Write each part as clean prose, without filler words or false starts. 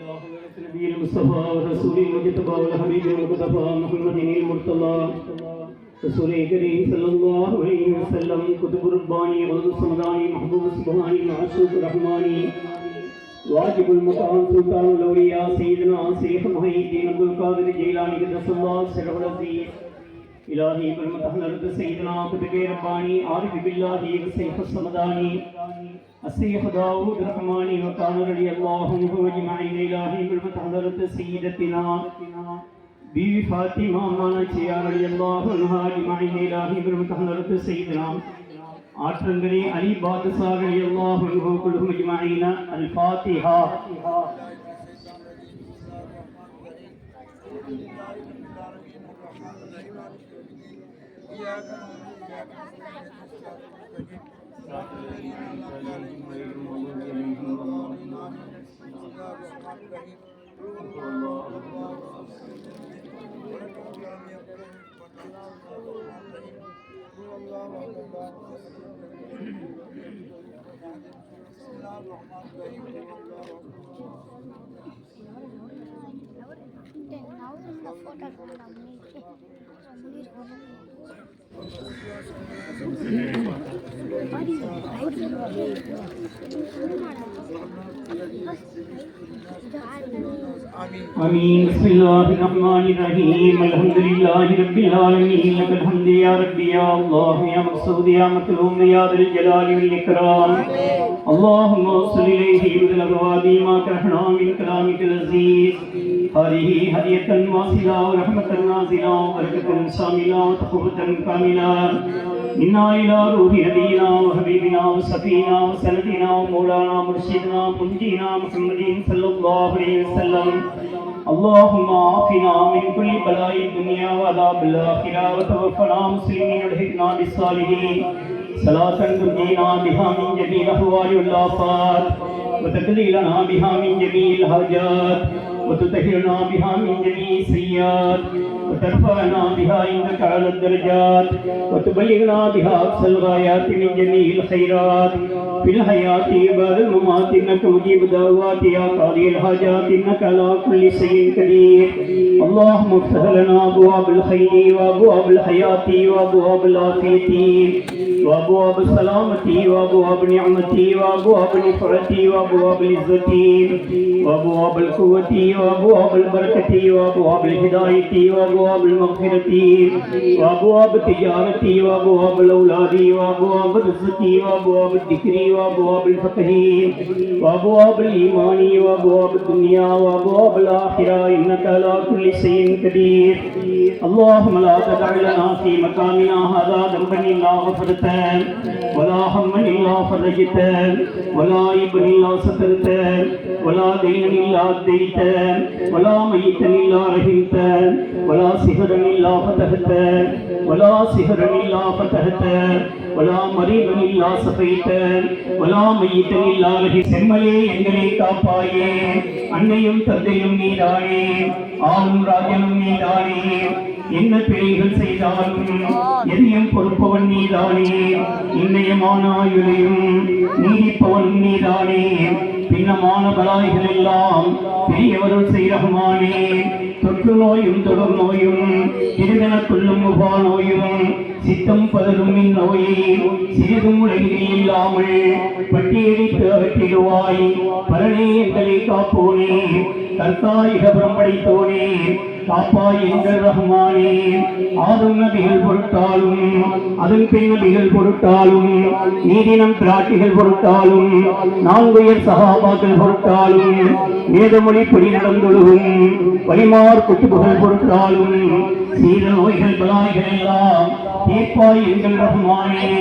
الله على النبي المصطفى ورسول المجتبى والحبيب المقتفى محمد المرتضى رسول كريم صلى الله عليه وسلم كتب رباني ولد الصمداني محبوب السبحاني معشوق الرحماني واجب المقام سلطان الاولياء سيدنا شيخ محي الدين عبد القادر الجيلاني قدس الله سره العزيز الهي بالمتحضرة سيدنا قطب رباني عارف بالله وسيف الصمداني الشيخ داود الرحماني وكان رضي الله عنه اجمعين الهي بالمتحضرة سيدتنا بی فاطمہ مانا چیا رضی اللہ عنہ اجمعین الہی بالمتحضرة سيدنا آٹرنگری علی بادشاہ رضی اللہ عنہ كلهم اجمعین الفاتحہ. آمين. بسم الله الرحمن الرحيم. الحمد لله رب العالمين. لك الحمد يا ربي يا الله يا مقصود يا مطلوب يا ذا الجلال والإكرام. اللهم صل عليه بدل الوادي ما كرهنا من كلامك العزيز. هذه هدية واصلة ورحمة نازلة وبركة شاملة وتقوة كاملة منا إلى روح نبينا وحبيبنا وسفينا وسندنا ومولانا مرشدنا منجينا محمد صلى الله عليه وسلم. اللهم عافنا من كل بلاء الدنيا وعذاب الآخرة وتوفنا مسلمين والحقنا بالصالحين. صلاة تنجينا بها من جميع الأهوال والآفات وتقضي لنا بها من جميع الحاجات وتطهرنا بها من جميع السيئات وترفعنا بها عندك على الدرجات وتبلغنا بها أقصى الغايات من جميع الخيرات في الحياة بعد الممات إنك مجيب دعوات يا قاضي الحاجات إنك على كل شيء قدير. اللهم افتح لنا أبواب الخير وأبواب الحياة وأبواب العافية وأبواب السلامة وأبواب النعمة وأبواب النفرة وأبواب العزة وأبواب القوة وأبواب البركة وأبواب الهداية وأبواب المغفرة وأبواب التجارة وأبواب الأولاد وأبواب الرزق وأبواب الذكر وأبواب الفقه وأبواب الإيمان وأبواب الدنيا وأبواب الآخرة إنك على كل شيء قدير. اللهم لا تدع لنا في مقامنا هذا ذنبا إلا غفرته ولا هما إلا فرجته ولا عيبا إلا سترته ولا دينا إلا أديته ولا ميتا إلا رحمته ولا سحرا إلا فتحته ولا سحرا إلا فتحته ولا مريضا إلا صفيته ولا ميتا إلا رحمته. செம்மலே எங்களை காப்பாயே, அன்னையும் தந்தையும் நீதானே, ஆளும் ராஜனும் நீதானே. என்ன பிழைகள் செய்தாலும் எதையும் பொறுப்பவன் நீதானே. இன்னயமான ஆயுளையும் நீடிப்பவன் நீதானே. பின்னமான பலாய்கள் எல்லாம் பெரியவருள் செய்ரகமானே. தொற்று நோயும் தொடர் நோயும் திருதன கொள்ளும் உபா நோயும் சித்தம் பதரும் இந்நோயை சிறிதும் உலகில் இல்லாமல் பட்டியலிட்டு அகற்றிடுவாய். பலனே எங்களை காப்போனே, கர்த்தாயிகபுரம் படைத்தோனே, காப்பாய் எங்கள் ரஹ்மானே. ஆதும் நபிகள் பொருட்டாலும் அதன் பின் நபிகள் பொருட்டாலும் நீதினம் பிராட்டிகள் பொருட்டாலும் நான்குயர் சகாபாக்கள் பொருட்டாலும் வேதமொழி பொடி நடந்தொழுகும் வலிமார் குத்துபுகள் பொருட்டாலும் சீர நோய்கள் பலாய்கள் எல்லாம் தீர்ப்பாய் எங்கள் ரஹ்மானே.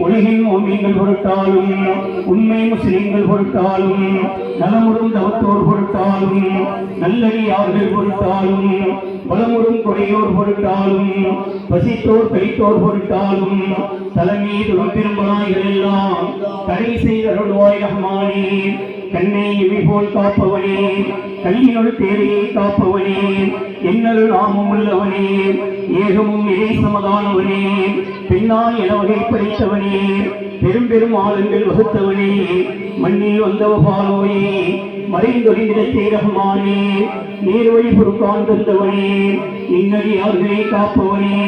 உலகின் மோமியங்கள் பொருட்டாலும் உண்மை முஸ்லிம்கள் பொருட்டாலும் நலமுறும் தவத்தோர் பொருட்டாலும் நல்லடியார்கள் பொருட்டாலும் பலமுறும் கொடையோர் பொருட்டாலும் பசித்தோர் கழித்தோர் பொருட்டாலும் தலைமீதும் பெரும்பலாய்கள் எல்லாம் தடை செய்தருள்வாய் ரஹ்மானே. கண்ணை இவை போல் காப்பவனே, கல்லினுள் தேரையை காப்பவனே, என்னரு நாமம் உள்ளவனே, ஏகமும் இறை சமதானவனே, பெண்ணாய் என வகை படைத்தவனே, பெரும் பெரும் ஆளுங்கள் வகுத்தவனே, மண்ணில் வந்தவபாலோயே, மறைந்தொழிந்திடத்தே ரஹ்மானே, நேர்வழி பொறுப்பான் தந்தவனே, நின்னடியார்களை காப்பவனே,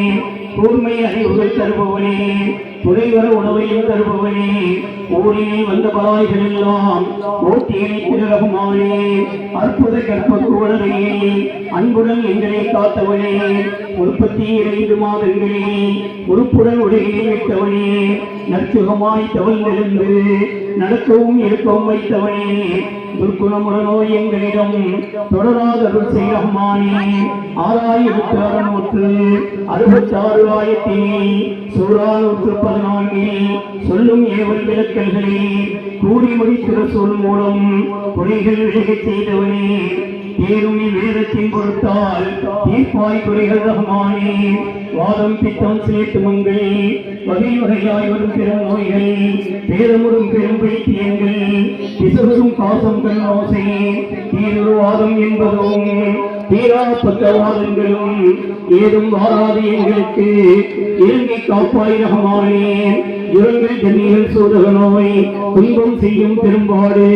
கூர்மை அறிவுகள் தருபவனே, துறைவர உணவையும் தருபவனே, ஊரிலே வந்த பலாய்கள் எல்லாம் ஓட்டியனை திரு அற்புத கற்பக்கூடலையே, அன்புடன் எங்களை காத்தவனே, 32 மாதங்களே உறுப்புடன் உடையை விட்டவனே, நற்சுகமாய் தவழ்ந்திருந்து நடக்கவும் இருக்கவும் வைத்தவனே, துர்க்குணமுடனோ எங்களிடம் தொடராதருள் செய்யமானே, 6666 ஆயத்தினை சூரா 114 சொல்லும் ஏவல் விளக்கல்களே கூடி முடித்திர சொல் மூலம் குறைகள் விலகச் செய்தவனே, தேரும் வேதத்தின் பொருட்டால் தீர்ப்பாய் குறைகள் ரஹ்மானே, வாதம் பித்தம் சேத்துமங்கள் வகை வகையாய் வரும் பெரும் நோய்கள், பேதமுறும் பெரும் பைத்தியங்கள், பிசவரும் காசம் கண்ணோசை, தீரொரு வாதம் என்பதும் தீரா பக்கவாதங்களும் ஏதும் வாராது எங்களுக்கு இறங்கி காப்பாய் ரஹ்மானே, உரங்கள் ஜன்னிகள் சோதக நோய், துன்பம் செய்யும் பெரும்பாடு,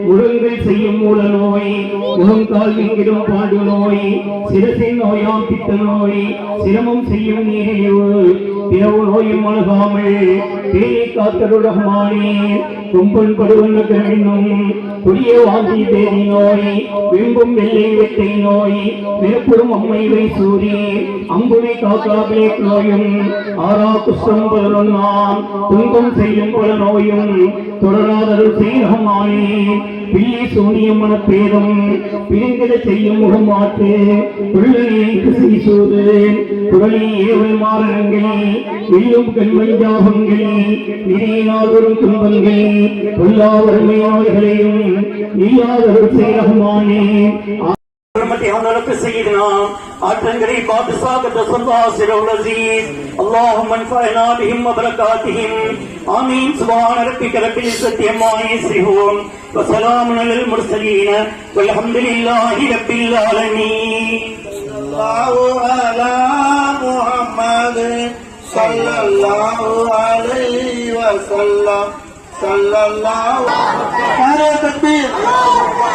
முழங்கள் செய்யும் மூல நோய், முகம் கால் நீங்கிடும் பாடு நோய், சிரசின் நோயாம் பித்த நோய், சிரமம் செய்யும் நீரிழிவு, பிறவு நோயும் அழகாமல் பேரை காத்தரு ரஹ்மானே, கும்பன் படுவன கண்ணும் புதிய வாந்தி பேதி நோய், விரும்பும் வெள்ளை வெட்டை நோய், விருப்புறும் அம்மை வைசூரி, அம்புனை காக்கா பிளேக் நோயும், ஆரா குஷ்டம் 11 துன்பம் செய்யும் பல நோயும் தொடராதருள் செய்யமானே, பிள்ளை சூனியம் மனப்பேதம் பிரிந்திட செய்யும் முகமாற்று, பிள்ளைக்கு செய்சூது குரலி ஏவல் மாரணங்கள், வில்லும் கண்மஞ்சாபங்கள், விரையினால் வரும் துன்பங்கள், எல்லா வறுமை நோய்களையும் நீயாதருள் செய்யமானே. سيدنا آتنگری بادشاہ کا تصلہ سرول عزیز اللہم انفعنا بهم وبرکاتهم آمین. سبحان ربک رب العزت عما یصفون وسلام علی المرسلین والحمد للہ رب العالمین. اللہ علی محمد صلی اللہ علیہ وسلم صلی اللہ نعرہ تکبیر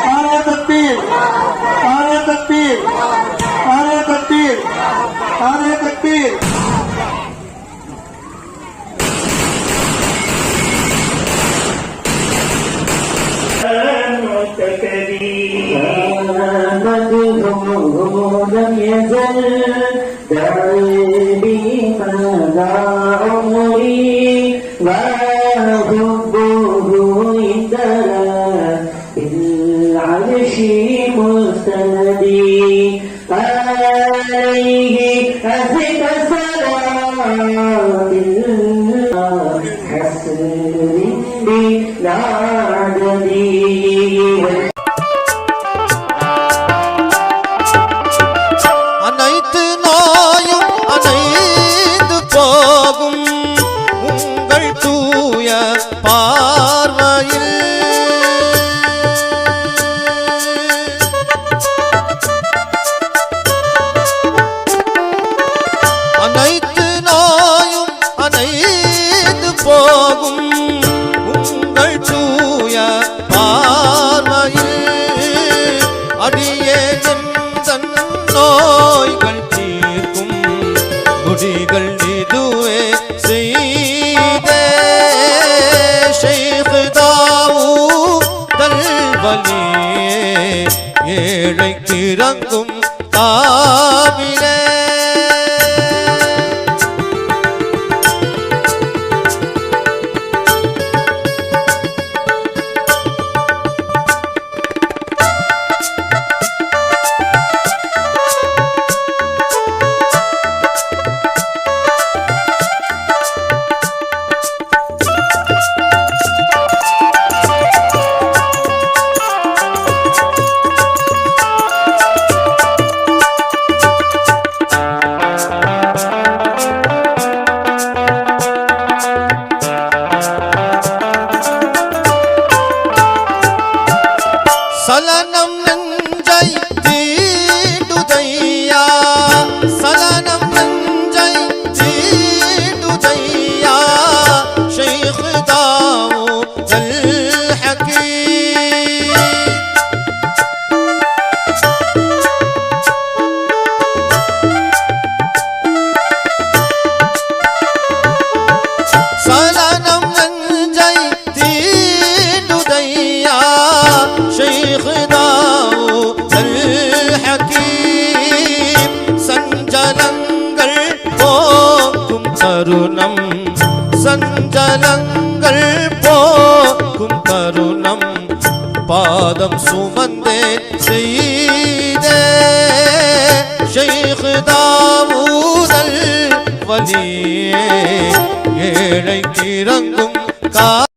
نعرہ تکبیر نعرہ تکبیر نعرہ تکبیر نعرہ تکبیر. لم يزل دعي مدى عمري وحبه عندنا بالعرش مستندي عليه أزك سلام حسن بنادي. அனைத்து நாயும் அனைந்து போகும் உங்கள் தூய பார்வையில் அனைத்து நாயும் அனைந்து போகும் உங்கள் தூய பார்வையில் அடியே நோய்கள் தீர்க்கும் குடிகள் இதுவே செய்தே ஷைக் தாவூத் அல்-வலியே ஏழைக்கு இறங்கும் காவிலே. சலனம் நெஞ்சை தீண்டுதையா சலனம் நெஞ்சை தீண்டுதையா ஷைக் சஞ்சலம் நஞ்சை தீண்டுதையா ஷைக் தாவூதல் ஹகீம் சஞ்சலங்கள் போக்கும் தருணம் சஞ்சலங்கள் போக்கும் தருணம் பாதம் சுமந்தே செய்தே ஷைக் தாவூதல் வலியே ஏழைக்கு இறங்கும்